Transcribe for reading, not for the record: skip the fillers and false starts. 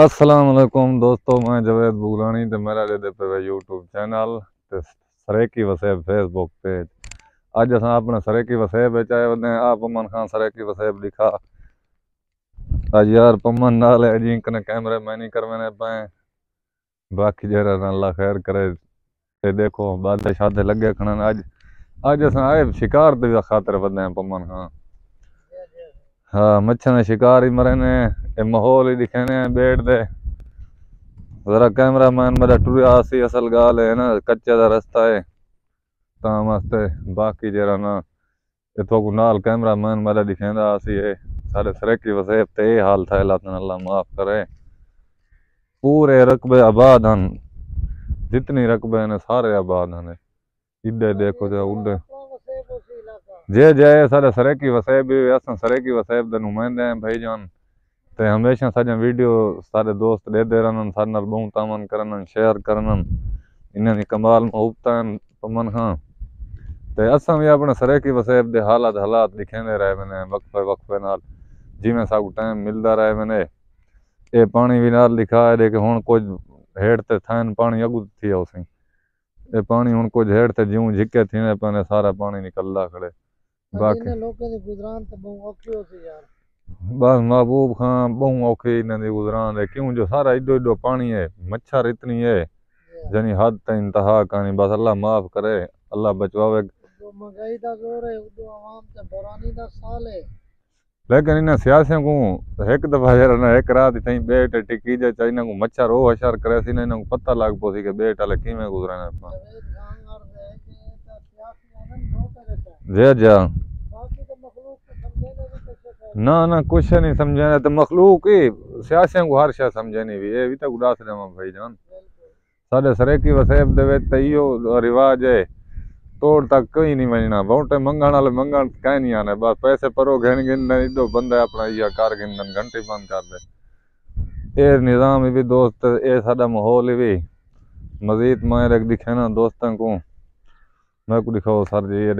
السلام علیکم دوستو، میں جاوید بغلانی تے میرا دے پہ یوٹیوب چینل تے سریکی وسیب فیس بک پیج۔ اج اساں اپنے سریکی وسیب وچ آئے ودے ہیں۔ آپ پمن خان سریکی وسیب لکھا اج یار پمن نال ہے جی کنے کیمرے میں نہیں کرونے پائے، باقی جڑا اللہ خیر کرے تے دیکھو بادے شادے لگے کھنن۔ اج اساں آئے شکار دے خاطر ودے ہیں پمن خان۔ ہاں مچھاں دے شکار ہی مرے نے، اے ماحول ہی دکھانے بیٹھ دے ذرا کیمرہ مین میرا ٹریا سی، اصل گال ہے نا کچے دا رستہ ہے تاں واسطے، باقی جڑا نا اتھوں کو نال کیمرہ مین میرا دکھیندا سی اے سارے سریکی وسیب تے اے حال تھا، اللہ معاف کرے۔ پورے رقبے آباد ہن، جتنی رقبے نے سارے آباد ہیں، ایڈے دیکھو جا اڈے جے سارے سریکی وسیب بھی اساں سریکی وسیب دے نمائندے ہیں بھائی جان، تے ہمیشہ ساڈیاں ویڈیو سارے دوست دے رہن، سارے نال بہوں تامن کرن، شیئر کرن، انہاں دی کمال محبتاں پمن خان تے اساں بھی اپنے سریکی وسیب دے حالات دکھیندے رہے نے وقفے نال، جویں ساکو ٹائم ملدا رہے نے۔ اے پانی بھی نال لکھا ہے کہ ہن کچھ ہیڑ تے تھین پانی اگو تھی اوسی، اے پانی ہن کچھ ہیڑ تے جیوں جھکے تھینے پنے سارا پانی نکلدا کھڑے۔ باقی لوکاں دی گزران تے بہوں اوکھی ہو سی یار، بس محبوب خان بہوں اوکھی انہاں دی گزران ہے، کیوں جو سارا ایڈو پانی ہے، مچھر اتنی ہے جنی حد تے انتہا کہانی، بس اللہ معاف کرے، اللہ بچواوے۔ مہنگائی دا زور ہے، اردو عوام تے بورانی دا سال ہے، لیکن انہاں سیاسیوں کو ایک دفعہ جڑا ایک رات تھیں بیٹ ٹکی جے چاہیے انہاں کو مچھر او اشر کرے سی، انہاں کو پتہ لگ پو سی کہ بیٹ والے کیویں گزرے نے۔ جی جا نہ کچھ نہیں سمجھے تو مخلوق ہی سیاسیوں کو ہر شے سمجھے نہیں بھی، اے بھی تو اڑاس دیواں بھائی جان۔ ساڈے سریکی وسیب دے وچ تے ایو رواج ہے، توڑ تک کوئی نہیں ونجنا، ووٹیں منگن والے منگن کہیں نہیں آنے، بس پیسے پرو گھن گن ایڈو بندہ اپنا یا کر گن گھنٹی بند کر دے۔ اے نظام بھی دوست، اے ساڈا ماحول بھی مزید میں ایک دکھانا دوستاں کو، میں کو دکھاؤ سر جی یہ